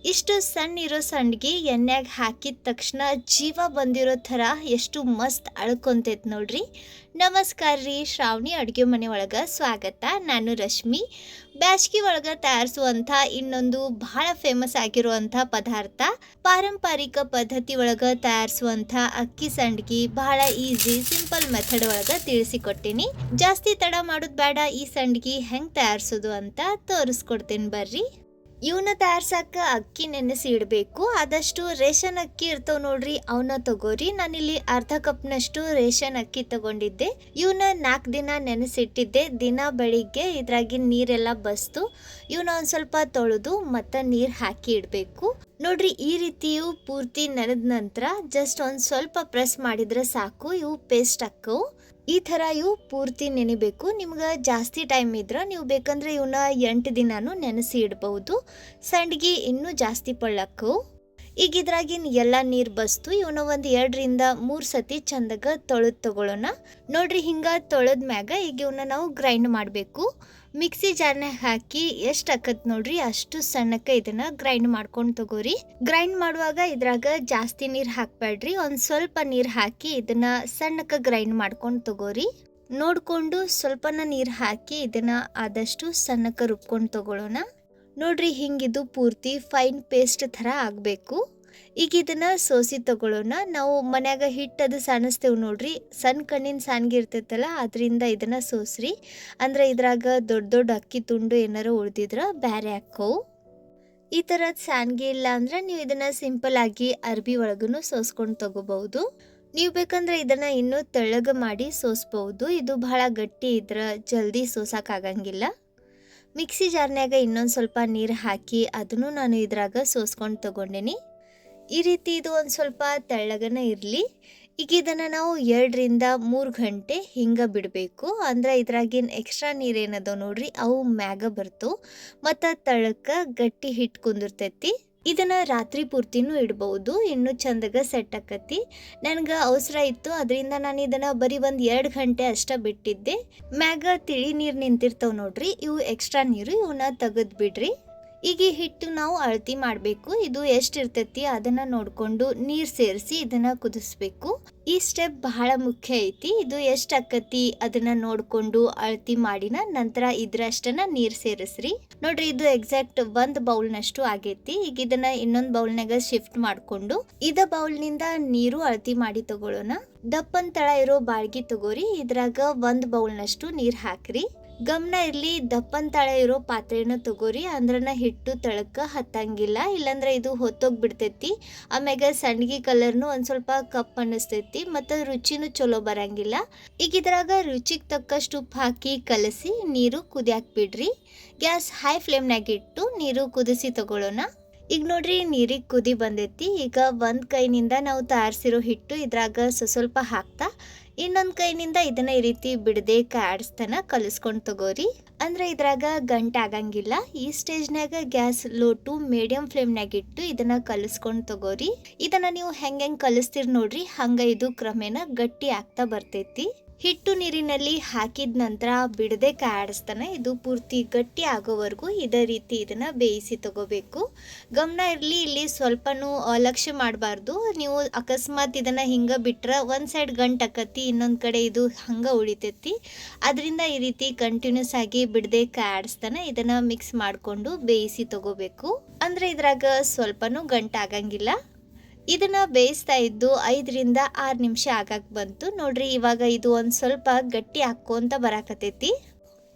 ಇಷ್ಟು ಸಣ್ಣ ಇರೋ ಸಂಡ್ಗಿ ಎಣ್ಣೆಗೆ ಹಾಕಿದ ತಕ್ಷಣ ಜೀವ ಬಂದಿರೋ ಥರ ಎಷ್ಟು ಮಸ್ತ್ ಅಳ್ಕೊಂತೈತೆ ನೋಡ್ರಿ. ನಮಸ್ಕಾರ ರೀ, ಶ್ರಾವಣಿ ಅಡುಗೆ ಮನೆ ಒಳಗೆ ಸ್ವಾಗತ. ನಾನು ರಶ್ಮಿ. ಬ್ಯಾಸ್ಗಿ ಒಳಗೆ ತಯಾರಿಸುವಂಥ ಇನ್ನೊಂದು ಬಹಳ ಫೇಮಸ್ ಆಗಿರುವಂಥ ಪದಾರ್ಥ, ಪಾರಂಪರಿಕ ಪದ್ಧತಿ ಒಳಗೆ ತಯಾರಿಸುವಂಥ ಅಕ್ಕಿ ಸಂಡ್ಗಿ ಬಹಳ ಈಸಿ ಸಿಂಪಲ್ ಮೆಥಡ್ ಒಳಗೆ ತಿಳಿಸಿಕೊಡ್ತೀನಿ. ಜಾಸ್ತಿ ತಡ ಮಾಡೋದು ಬೇಡ, ಈ ಸಂಡ್ಗಿ ಹೆಂಗೆ ತಯಾರಿಸೋದು ಅಂತ ತೋರಿಸ್ಕೊಡ್ತೀನಿ ಬರ್ರಿ. ಇವನ್ನ ತಯಾರ್ಸಕ್ಕೆ ಅಕ್ಕಿ ನೆನೆಸಿ ಇಡಬೇಕು. ಆದಷ್ಟು ರೇಷನ್ ಅಕ್ಕಿ ಇರ್ತಾವ ನೋಡ್ರಿ, ಅವನ್ನ ತಗೋರಿ. ನಾನಿಲ್ಲಿ ಅರ್ಧ ಕಪ್ನಷ್ಟು ರೇಷನ್ ಅಕ್ಕಿ ತಗೊಂಡಿದ್ದೆ. ಇವನ್ನ 4 ದಿನ ನೆನೆಸಿಟ್ಟಿದ್ದೆ. ದಿನ ಬೆಳಿಗ್ಗೆ ಇದ್ರಾಗಿನ ನೀರೆಲ್ಲ ಬಸ್ತು ಇವನ್ನ ಒಂದು ಸ್ವಲ್ಪ ತೊಳೆದು ಮತ್ತೆ ನೀರು ಹಾಕಿ ಇಡಬೇಕು. ನೋಡ್ರಿ, ಈ ರೀತಿಯು ಪೂರ್ತಿ ನೆನೆದ ನಂತರ ಜಸ್ಟ್ ಒಂದು ಸ್ವಲ್ಪ ಪ್ರೆಸ್ ಮಾಡಿದ್ರೆ ಸಾಕು, ಇವು ಪೇಸ್ಟ್ ಅಕ್ಕವು. ಈ ಥರ ಇವು ಪೂರ್ತಿ ನೆನಿಬೇಕು. ನಿಮ್ಗೆ ಜಾಸ್ತಿ ಟೈಮ್ ಇದ್ರೆ ನೀವು ಬೇಕಂದ್ರೆ ಇವನ್ನ 8 ದಿನಾನು ನೆನೆಸಿ ಇಡ್ಬೋದು. ಸಂಡ್ಗಿ ಇನ್ನೂ ಜಾಸ್ತಿ ಪಳ್ಳಕ್ಕವು. ಈಗ ಇದ್ರಾಗಿನ ಎಲ್ಲ ನೀರು ಬಸ್ತು ಇವನ್ನ ಒಂದು 2 ರಿಂದ 3 ಸತಿ ಚಂದಾಗ ತೊಳೆದು ತಗೊಳ್ಳೋಣ. ನೋಡ್ರಿ, ಹಿಂಗೆ ತೊಳೆದ ಮ್ಯಾಗ ಈಗ ಇವನ್ನ ನಾವು ಗ್ರೈಂಡ್ ಮಾಡಬೇಕು. ಮಿಕ್ಸಿ ಜಾರ್ನಾಗ ಹಾಕಿ ಎಷ್ಟು ಆಕತ್ ನೋಡ್ರಿ ಅಷ್ಟು ಸಣ್ಣಕ್ಕೆ ಇದನ್ನ ಗ್ರೈಂಡ್ ಮಾಡ್ಕೊಂಡು ತಗೋರಿ. ಗ್ರೈಂಡ್ ಮಾಡುವಾಗ ಇದ್ರಾಗ ಜಾಸ್ತಿ ನೀರು ಹಾಕ್ಬೇಡ್ರಿ, ಒಂದು ಸ್ವಲ್ಪ ನೀರು ಹಾಕಿ ಇದನ್ನ ಸಣ್ಣಕ್ಕೆ ಗ್ರೈಂಡ್ ಮಾಡ್ಕೊಂಡು ತಗೋರಿ. ನೋಡ್ಕೊಂಡು ಸ್ವಲ್ಪನ ನೀರು ಹಾಕಿ ಇದನ್ನ ಆದಷ್ಟು ಸಣ್ಣಕ್ಕೆ ರುಬ್ಕೊಂಡು ತಗೊಳ್ಳೋಣ. ನೋಡ್ರಿ, ಹಿಂಗಿದು ಪೂರ್ತಿ ಫೈನ್ ಪೇಸ್ಟ್ ಥರ ಆಗಬೇಕು. ಈಗ ಇದನ್ನ ಸೋಸಿ ತಗೊಳ್ಳೋಣ. ನಾವು ಮನ್ಯಾಗ ಹಿಟ್ಟದು ಸಾಣಿಸ್ತೇವೆ ನೋಡ್ರಿ, ಸಣ್ಣ ಕಣ್ಣಿನ ಸಾನ್ಗಿ ಇರ್ತೈತಲ್ಲ ಅದರಿಂದ ಇದನ್ನ ಸೋಸ್ರಿ. ಅಂದ್ರೆ ಇದ್ರಾಗ ದೊಡ್ಡ ದೊಡ್ಡ ಅಕ್ಕಿ ತುಂಡು ಏನಾರು ಉಳ್ದಿದ್ರ ಬ್ಯಾರೆ ಹಾಕವು. ಈ ಥರದ ಸಾನ್ಗಿ ಇಲ್ಲ ಅಂದ್ರೆ ನೀವು ಇದನ್ನ ಸಿಂಪಲ್ ಆಗಿ ಅರ್ಬಿ ಒಳಗೂ ಸೋಸ್ಕೊಂಡು ತಗೋಬಹುದು. ನೀವು ಬೇಕಂದ್ರೆ ಇದನ್ನ ಇನ್ನೂ ತೆಳ್ಳಗ ಮಾಡಿ ಸೋಸ್ಬಹುದು. ಇದು ಬಹಳ ಗಟ್ಟಿ ಇದ್ರ ಜಲ್ದಿ ಸೋಸಕ್ಕಾಗಂಗಿಲ್ಲ. ಮಿಕ್ಸಿ ಜಾರ್ನ್ಯಾಗ ಇನ್ನೊಂದು ಸ್ವಲ್ಪ ನೀರು ಹಾಕಿ ಅದನ್ನು ನಾನು ಇದ್ರಾಗ ಸೋಸ್ಕೊಂಡು ತಗೊಂಡಿನಿ. ಈ ರೀತಿ ಇದು ಒಂದು ಸ್ವಲ್ಪ ತೆಳ್ಳಗನ ಇರಲಿ. ಈಗ ಇದನ್ನು ನಾವು 2 ರಿಂದ 3 ಗಂಟೆ ಹಿಂಗೆ ಬಿಡಬೇಕು. ಅಂದ್ರೆ ಇದ್ರಾಗಿನ ಎಕ್ಸ್ಟ್ರಾ ನೀರೇನದ ನೋಡ್ರಿ ಅವು ಮ್ಯಾಗ ಬರ್ತವು ಮತ್ತು ತಳಕ್ಕೆ ಗಟ್ಟಿ ಹಿಟ್ಟು ಕುಂದಿರ್ತೈತಿ. ಇದನ್ನು ರಾತ್ರಿ ಪೂರ್ತಿನೂ ಇಡ್ಬೋದು, ಇನ್ನೂ ಚಂದಾಗ ಸೆಟ್ ಆಕತಿ. ನನಗೆ ಅವಸರ ಇತ್ತು, ಅದರಿಂದ ನಾನು ಇದನ್ನು ಬರೀ ಒಂದು 2 ಗಂಟೆ ಅಷ್ಟೇ ಬಿಟ್ಟಿದ್ದೆ. ಮ್ಯಾಗ ತಿಳಿ ನೀರು ನಿಂತಿರ್ತಾವೆ ನೋಡ್ರಿ, ಇವು ಎಕ್ಸ್ಟ್ರಾ ನೀರು, ಇವನ್ನ ತೆಗೆದು ಬಿಡ್ರಿ. ಈಗ ಈ ಹಿಟ್ಟು ನಾವು ಅಳತಿ ಮಾಡಬೇಕು. ಇದು ಎಷ್ಟು ಇರ್ತೈತಿ ಅದನ್ನು ನೋಡಿಕೊಂಡು ನೀರು ಸೇರಿಸಿ ಇದನ್ನು ಕುದಿಸ್ಬೇಕು. ಈ ಸ್ಟೆಪ್ ಬಹಳ ಮುಖ್ಯ ಐತಿ. ಇದು ಎಷ್ಟು ಆಕತಿ ಅದನ್ನು ನೋಡಿಕೊಂಡು ಅಳತಿ ಮಾಡಿನ ನಂತರ ಇದ್ರಷ್ಟನ್ನ ನೀರು ಸೇರಿಸ್ರಿ. ನೋಡ್ರಿ, ಇದು ಎಕ್ಸಾಕ್ಟ್ 1 ಬೌಲ್ನಷ್ಟು ಆಗೈತಿ. ಈಗ ಇದನ್ನ ಇನ್ನೊಂದು ಬೌಲ್ನಾಗ ಶಿಫ್ಟ್ ಮಾಡಿಕೊಂಡು ಬೌಲ್ನಿಂದ ನೀರು ಅಳತಿ ಮಾಡಿ ತಗೊಳ್ಳೋಣ. ದಪ್ಪನ್ ತಳ ಇರೋ ಬಾಳ್ಗಿ ತಗೋರಿ, ಇದ್ರಾಗ 1 ಬೌಲ್ನಷ್ಟು ನೀರು ಹಾಕ್ರಿ. ಗಮನ ಇರಲಿ, ದಪ್ಪನ್ ತಳ ಇರೋ ಪಾತ್ರೆನ ತಗೋರಿ, ಅಂದ್ರನ ಹಿಟ್ಟು ತಳಕ್ಕೆ ಹತ್ತಂಗಿಲ್ಲ, ಇಲ್ಲಾಂದ್ರೆ ಇದು ಹೊತ್ತೋಗ್ಬಿಡ್ತೈತಿ. ಆಮ್ಯಾಗ ಸಂಡ್ಗಿ ಕಲರ್ನು ಒಂದು ಸ್ವಲ್ಪ ಕಪ್ ಅನ್ನಿಸ್ತೈತಿ ಮತ್ತು ರುಚಿನೂ ಚಲೋ ಬರಂಗಿಲ್ಲ. ಈಗ ಇದ್ರಾಗ ರುಚಿಗೆ ತಕ್ಕಷ್ಟು ಉಪ್ಪು ಹಾಕಿ ಕಲಸಿ ನೀರು ಕುದಿಯಾಕ್ ಬಿಡ್ರಿ. ಗ್ಯಾಸ್ ಹೈ ಫ್ಲೇಮ್ನಾಗ ಇಟ್ಟು ನೀರು ಕುದಿಸಿ ತಗೊಳ್ಳೋಣ. ಈಗ ನೋಡ್ರಿ, ನೀರಿಗೆ ಕುದಿ ಬಂದೈತಿ. ಈಗ ಒಂದು ಕೈನಿಂದ ನಾವು ತಯಾರಿಸಿರೋ ಹಿಟ್ಟು ಇದ್ರಾಗ ಸ್ವಲ್ಪ ಹಾಕ್ತಾ ಇನ್ನೊಂದು ಕೈನಿಂದ ಇದನ್ನ ಈ ರೀತಿ ಬಿಡದೆ ಆಡಿಸ್ತಾನ ಕಲಿಸ್ಕೊಂಡು ತಗೋರಿ. ಅಂದ್ರೆ ಇದ್ರಾಗ ಗಂಟೆ ಆಗಂಗಿಲ್ಲ. ಈ ಸ್ಟೇಜ್ನಾಗ ಗ್ಯಾಸ್ ಲೋ ಟು ಮೀಡಿಯಂ ಫ್ಲೇಮ್ನಾಗ ಇಟ್ಟು ಇದನ್ನ ಕಲಿಸ್ಕೊಂಡು ತಗೋರಿ. ಇದನ್ನ ನೀವು ಹೆಂಗೆ ಕಲಿಸ್ತೀರಿ ನೋಡ್ರಿ, ಹಂಗ ಇದು ಕ್ರಮೇಣ ಗಟ್ಟಿ ಆಗ್ತಾ ಬರ್ತೈತಿ. ಹಿಟ್ಟು ನೀರಿನಲ್ಲಿ ಹಾಕಿದ ನಂತರ ಬಿಡದೆ ಆಡಿಸ್ತಾನೆ ಇದು ಪೂರ್ತಿ ಗಟ್ಟಿ ಆಗೋವರೆಗೂ ಇದೇ ರೀತಿ ಇದನ್ನ ಬೇಯಿಸಿ ತಗೋಬೇಕು. ಗಮನ ಇರಲಿ, ಇಲ್ಲಿ ಸ್ವಲ್ಪನೂ ಅಲಕ್ಷ್ಯ ಮಾಡಬಾರ್ದು. ನೀವು ಅಕಸ್ಮಾತ್ ಇದನ್ನ ಹಿಂಗ ಬಿಟ್ರೆ ಒಂದು ಸೈಡ್ ಗಂಟು ಆಕತಿ, ಇನ್ನೊಂದು ಕಡೆ ಇದು ಹಂಗ ಉಳಿತೈತಿ. ಅದರಿಂದ ಈ ರೀತಿ ಕಂಟಿನ್ಯೂಸ್ ಆಗಿ ಬಿಡದೆ ಆಡಿಸ್ತಾನೆ ಇದನ್ನ ಮಿಕ್ಸ್ ಮಾಡಿಕೊಂಡು ಬೇಯಿಸಿ ತಗೋಬೇಕು. ಅಂದ್ರೆ ಇದ್ರಾಗ ಸ್ವಲ್ಪನೂ ಗಂಟು ಆಗಂಗಿಲ್ಲ. ಇದನ್ನ ಬೇಯಿಸ್ತಾ ಇದ್ದು 5 ರಿಂದ 6 ನಿಮಿಷ ಆಗಕ್ಕೆ ಬಂತು. ನೋಡ್ರಿ, ಇವಾಗ ಇದು ಒಂದು ಸ್ವಲ್ಪ ಗಟ್ಟಿ ಹಾಕ್ಕೊಂತ ಬರಾಕತೈತಿ.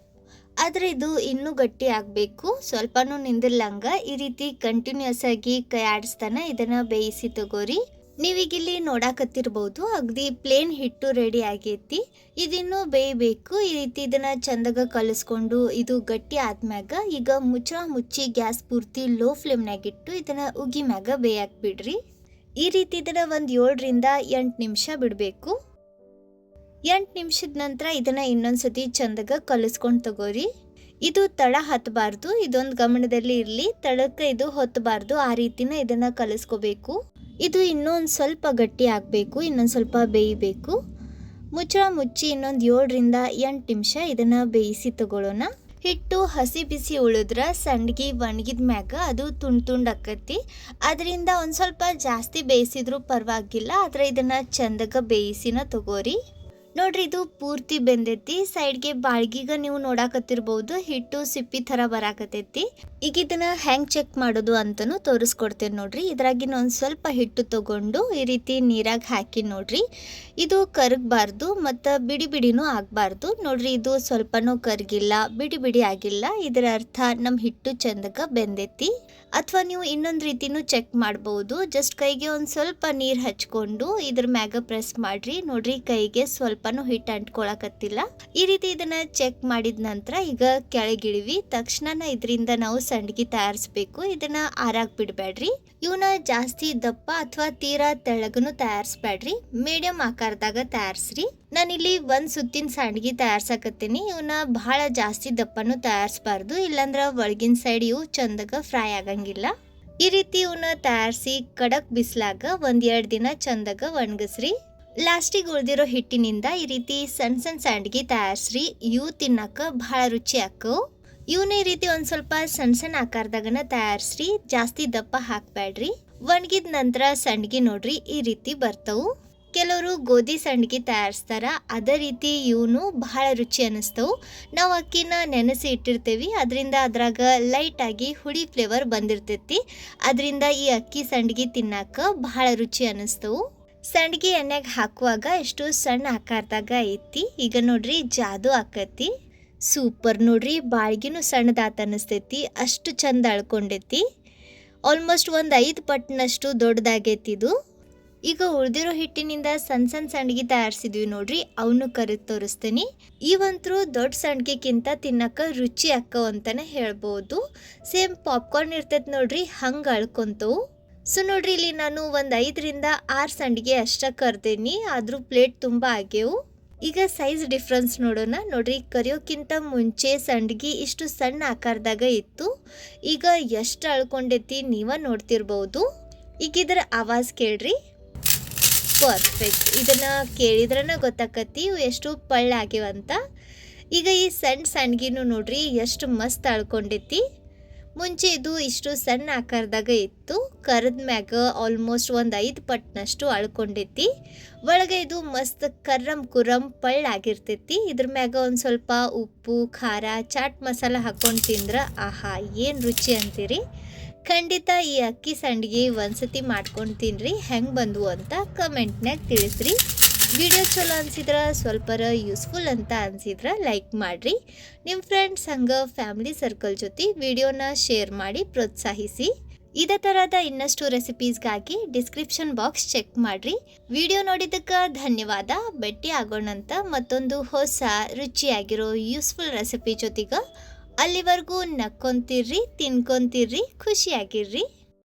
ಆದರೆ ಇದು ಇನ್ನೂ ಗಟ್ಟಿ ಆಗಬೇಕು, ಸ್ವಲ್ಪನೂ ನಿಂದಿರ್ಲಂಗ ಈ ರೀತಿ ಕಂಟಿನ್ಯೂಸ್ ಆಗಿ ಕೈ ಆಡಿಸ್ತಾನೆ ಇದನ್ನ ಬೇಯಿಸಿ ತಗೋರಿ. ನೀವೀಗಿಲ್ಲಿ ನೋಡಾಕತ್ತಿರ್ಬೋದು, ಅಗದಿ ಪ್ಲೇನ್ ಹಿಟ್ಟು ರೆಡಿ ಆಗೈತಿ. ಇದಿನ್ನೂ ಬೇಯಬೇಕು. ಈ ರೀತಿ ಇದನ್ನ ಚಂದಾಗ ಕಲಿಸ್ಕೊಂಡು ಇದು ಗಟ್ಟಿ ಆದ್ಮ್ಯಾಗ ಈಗ ಮುಚ್ಚಿ ಗ್ಯಾಸ್ ಪೂರ್ತಿ ಲೋ ಫ್ಲೇಮ್ನಾಗಿಟ್ಟು ಇದನ್ನ ಉಗಿ ಮ್ಯಾಗ ಬೇಯಕ್ಕೆ ಬಿಡ್ರಿ. ಈ ರೀತಿ ಇದನ್ನ ಒಂದು 7 ರಿಂದ 8 ನಿಮಿಷ ಬಿಡಬೇಕು. 8 ನಿಮಿಷದ ನಂತರ ಇದನ್ನ ಇನ್ನೊಂದ್ಸತಿ ಚಂದಾಗ ಕಲಿಸ್ಕೊಂಡು ತಗೋರಿ. ಇದು ತಳ ಹತ್ತಬಾರ್ದು, ಇದೊಂದು ಗಮನದಲ್ಲಿ ಇರಲಿ. ತಳಕ್ಕೆ ಇದು ಹೊತ್ತಬಾರ್ದು, ಆ ರೀತಿನ ಇದನ್ನ ಕಲಿಸ್ಕೋಬೇಕು. ಇದು ಇನ್ನೊಂದು ಸ್ವಲ್ಪ ಗಟ್ಟಿ ಆಗಬೇಕು, ಇನ್ನೊಂದು ಸ್ವಲ್ಪ ಬೇಯಬೇಕು. ಮುಚ್ಚಿ ಇನ್ನೊಂದು 7 ರಿಂದ 8 ನಿಮಿಷ ಇದನ್ನ ಬೇಯಿಸಿ ತಗೊಳ್ಳೋಣ. ಹಿಟ್ಟು ಹಸಿ ಬಿಸಿ ಉಳಿದ್ರ ಸಂಡ್ಗಿ ಒಣಗಿದ ಮ್ಯಾಗ ಅದು ತುಂಡ್ ಆಕತಿ. ಅದರಿಂದ ಒಂದು ಸ್ವಲ್ಪ ಜಾಸ್ತಿ ಬೇಯಿಸಿದ್ರು ಪರವಾಗಿಲ್ಲ, ಆದರೆ ಇದನ್ನು ಚಂದಗ ಬೇಯಿಸಿನ ತಗೋರಿ. ನೋಡ್ರಿ ಇದು ಪೂರ್ತಿ ಬೆಂದೈತಿ. ಸೈಡ್ಗೆ ಬಾಳ್ಗಿಗ ನೀವು ನೋಡಾಕತ್ತಿರ್ಬೋದು ಹಿಟ್ಟು ಸಿಪ್ಪಿ ಥರ ಬರಾಕತೈತಿ. ಈಗ ಇದನ್ನ ಹೆಂಗ್ ಚೆಕ್ ಮಾಡೋದು ಅಂತನೂ ತೋರಿಸ್ಕೊಡ್ತೇನೆ ನೋಡ್ರಿ. ಇದ್ರಾಗಿನ ಒಂದು ಸ್ವಲ್ಪ ಹಿಟ್ಟು ತಗೊಂಡು ಈ ರೀತಿ ನೀರಾಗ ಹಾಕಿ ನೋಡ್ರಿ. ಇದು ಕರಗಬಾರ್ದು ಮತ್ತು ಬಿಡಿ ಬಿಡಿನೂ ಆಗಬಾರ್ದು. ನೋಡ್ರಿ ಇದು ಸ್ವಲ್ಪನೂ ಕರಗಿಲ್ಲ, ಬಿಡಿ ಬಿಡಿ ಆಗಿಲ್ಲ. ಇದರ ಅರ್ಥ ನಮ್ಮ ಹಿಟ್ಟು ಚಂದಗ ಬೆಂದೈತಿ. ಅಥವಾ ನೀವು ಇನ್ನೊಂದು ರೀತಿನೂ ಚೆಕ್ ಮಾಡ್ಬೋದು. ಜಸ್ಟ್ ಕೈಗೆ ಒಂದು ಸ್ವಲ್ಪ ನೀರು ಹಚ್ಕೊಂಡು ಇದ್ರ ಮ್ಯಾಗ ಪ್ರೆಸ್ ಮಾಡ್ರಿ. ನೋಡ್ರಿ ಕೈಗೆ ಸ್ವಲ್ಪನೂ ಹಿಟ್ಟು ಅಂಟ್ಕೊಳಕತ್ತಿಲ್ಲ. ಈ ರೀತಿ ಇದನ್ನ ಚೆಕ್ ಮಾಡಿದ ನಂತರ ಈಗ ಕೆಳಗಿಳಿವಿ. ತಕ್ಷಣ ಇದರಿಂದ ನಾವು ಸಂಡ್ಗಿ ತಯಾರಿಸ್ಬೇಕು. ಇದನ್ನ ಆರಾಕ್ ಬಿಡಬೇಡ್ರಿ. ಇವನ್ನ ಜಾಸ್ತಿ ದಪ್ಪ ಅಥವಾ ತೀರಾ ತೆಳ್ಳಗನು ತಯಾರಿಸ್ಬೇಡ್ರಿ, ಮೀಡಿಯಂ ಆಕಾರದಾಗ ತಯಾರಿಸ್ರಿ. ನಾನಿಲ್ಲಿ ಒಂದು ಸುತ್ತಿನ ಸಂಡ್ಗಿ ತಯಾರ್ಸಕತ್ತೀನಿ. ಇವನ್ನ ಬಹಳ ಜಾಸ್ತಿ ದಪ್ಪನೂ ತಯಾರಿಸ್ಬಾರ್ದು, ಇಲ್ಲಾಂದ್ರೆ ಒಳಗಿನ ಸೈಡ್ ಇವು ಚಂದಗ ಫ್ರೈ ಆಗಂಗಿಲ್ಲ. ಈ ರೀತಿ ಇವನ್ನ ತಯಾರಿಸಿ ಕಡಕ್ ಬಿಸ್ಲಾಗ 1-2 ದಿನ ಚಂದಗ ಒಣಗಿಸ್ರಿ. ಲಾಸ್ಟಿಗೆ ಉಳಿದಿರೋ ಹಿಟ್ಟಿನಿಂದ ಈ ರೀತಿ ಸಣ್ಣ ಸಣ್ಣ ಸಂಡ್ಗಿ ತಯಾರಿಸ್ರಿ. ಇವು ತಿನ್ನಕ ಬಹಳ ರುಚಿ ಆಕ್ಕವು. ಇವನ್ನ ಈ ರೀತಿ ಒಂದು ಸ್ವಲ್ಪ ಸಣ್ಣ ಸಣ್ಣ ಆಕಾರದಾಗನ ತಯಾರಿಸ್ರಿ, ಜಾಸ್ತಿ ದಪ್ಪ ಹಾಕಬೇಡ್ರಿ. ಒಣಗಿದ ನಂತರ ಸಂಡ್ಗಿ ನೋಡ್ರಿ ಈ ರೀತಿ ಬರ್ತವು. ಕೆಲವರು ಗೋಧಿ ಸಂಡ್ಗಿ ತಯಾರಿಸ್ತಾರ, ಅದೇ ರೀತಿ ಇವನು ಬಹಳ ರುಚಿ ಅನ್ನಿಸ್ತವು. ನಾವು ಅಕ್ಕಿನ ನೆನೆಸಿ ಇಟ್ಟಿರ್ತೀವಿ, ಅದರಿಂದ ಅದ್ರಾಗ ಲೈಟಾಗಿ ಹುಳಿ ಫ್ಲೇವರ್ ಬಂದಿರ್ತೈತಿ. ಅದರಿಂದ ಈ ಅಕ್ಕಿ ಸಂಡ್ಗಿ ತಿನ್ನಾಕ ಬಹಳ ರುಚಿ ಅನ್ನಿಸ್ತವು. ಸಂಡ್ಗಿ ಎಣ್ಣೆಗೆ ಹಾಕುವಾಗ ಎಷ್ಟು ಸಣ್ಣ ಆಕಾರದಾಗ ಐತಿ. ಈಗ ನೋಡ್ರಿ ಜಾದು ಆಕತಿ. ಸೂಪರ್ ನೋಡ್ರಿ, ಬಾಳ್ಗಿನೂ ಸಣ್ಣದಾತ ಅನ್ನಿಸ್ತೈತಿ, ಅಷ್ಟು ಚಂದ ಅಳ್ಕೊಂಡೈತಿ. ಆಲ್ಮೋಸ್ಟ್ ಒಂದು 5 ಪಟ್ಟಿನಷ್ಟು ದೊಡ್ಡದಾಗೈತಿ ಇದು. ಈಗ ಉಳಿದಿರೋ ಹಿಟ್ಟಿನಿಂದ ಸಣ್ಣ ಸಣ್ಣ ಸಂಡ್ಗಿ ತಯಾರಿಸಿದ್ವಿ ನೋಡ್ರಿ, ಅವನು ಕರೆದು ತೋರಿಸ್ತೀನಿ. ಇವಂತರೂ ದೊಡ್ಡ ಸಂಡ್ಗಿಕ್ಕಿಂತ ತಿನ್ನಕ ರುಚಿ ಅಕ್ಕವು ಅಂತಾನೆ ಹೇಳ್ಬೋದು. ಸೇಮ್ ಪಾಪ್ಕಾರ್ನ್ ಇರ್ತೈತೆ ನೋಡ್ರಿ, ಹಂಗೆ ಅಳ್ಕೊಂತವು. ಸೊ ನೋಡ್ರಿ ಇಲ್ಲಿ ನಾನು ಒಂದು 5-6 ಸಂಡ್ಗಿ ಅಷ್ಟ ಕರ್ದೇನಿ, ಆದ್ರೂ ಪ್ಲೇಟ್ ತುಂಬ ಆಗ್ಯವು. ಈಗ ಸೈಜ್ ಡಿಫ್ರೆನ್ಸ್ ನೋಡೋಣ. ನೋಡ್ರಿ ಕರಿಯೋಕ್ಕಿಂತ ಮುಂಚೆ ಸಂಡ್ಗಿ ಇಷ್ಟು ಸಣ್ಣ ಆಕಾರದಾಗ ಇತ್ತು, ಈಗ ಎಷ್ಟು ಅಳ್ಕೊಂಡೈತಿ ನೀವ ನೋಡ್ತಿರ್ಬೋದು. ಈಗ ಇದರ ಆವಾಜ್ ಕೇಳ್ರಿ, ಪರ್ಫೆಕ್ಟ್. ಇದನ್ನ ಕೇಳಿದ್ರನ ಗೊತ್ತಾಕತಿ ಇವು ಎಷ್ಟು ಪಳ್ಳಾಗ್ಯವಂತ. ಈಗ ಈ ಸಣ್ಣಗಿನೂ ನೋಡ್ರಿ ಎಷ್ಟು ಮಸ್ತ್ ಅಳ್ಕೊಂಡೈತಿ. ಮುಂಚೆ ಇದು ಇಷ್ಟು ಸಣ್ಣ ಆಕಾರದಾಗ ಇತ್ತು, ಕರ್ದ ಮ್ಯಾಗ ಆಲ್ಮೋಸ್ಟ್ ಒಂದು 5 ಪಟ್ಟಿನಷ್ಟು ಅಳ್ಕೊಂಡೈತಿ. ಒಳಗೆ ಇದು ಮಸ್ತ್ ಕರ್ರಮ್ ಕುರಮ್ ಪಳ್ಳಾಗಿರ್ತೈತಿ. ಇದ್ರ ಮ್ಯಾಗ ಒಂದು ಸ್ವಲ್ಪ ಉಪ್ಪು ಖಾರ ಚಾಟ್ ಮಸಾಲ ಹಾಕೊಂಡು ತಿಂದ್ರೆ ಆಹಾ ಏನು ರುಚಿ ಅಂತೀರಿ. ಖಂಡಿತ ಈ ಅಕ್ಕಿ ಸಂಡ್ಗಿ ಒಂದ್ಸತಿ ಮಾಡ್ಕೊಂಡು ತಿನ್ರಿ, ಹೆಂಗೆ ಬಂದ್ವು ಅಂತ ಕಮೆಂಟ್ನಾಗ ತಿಳಿಸ್ರಿ. ವಿಡಿಯೋ ಚಲೋ ಅನ್ಸಿದ್ರೆ ಸ್ವಲ್ಪರ ಯೂಸ್ಫುಲ್ ಅಂತ ಅನ್ಸಿದ್ರೆ ಲೈಕ್ ಮಾಡಿರಿ. ನಿಮ್ಮ ಫ್ರೆಂಡ್ಸ್ ಹಂಗೆ ಫ್ಯಾಮಿಲಿ ಸರ್ಕಲ್ ಜೊತೆ ವಿಡಿಯೋನ ಶೇರ್ ಮಾಡಿ ಪ್ರೋತ್ಸಾಹಿಸಿ. ಇದೇ ಥರದ ಇನ್ನಷ್ಟು ರೆಸಿಪೀಸ್ಗಾಗಿ ಡಿಸ್ಕ್ರಿಪ್ಷನ್ ಬಾಕ್ಸ್ ಚೆಕ್ ಮಾಡಿರಿ. ವಿಡಿಯೋ ನೋಡಿದ್ದಕ್ಕೆ ಧನ್ಯವಾದ. ಭೇಟಿ ಆಗೋಣಂತ ಮತ್ತೊಂದು ಹೊಸ ರುಚಿಯಾಗಿರೋ ಯೂಸ್ಫುಲ್ ರೆಸಿಪಿ ಜೊತೆಗೆ. ಅಲ್ಲಿವರೆಗೂ ನಕ್ಕೊಂತಿರ್ರಿ, ತಿನ್ಕೊಂತಿರ್ರಿ, ಖುಷಿಯಾಗಿರ್ರಿ.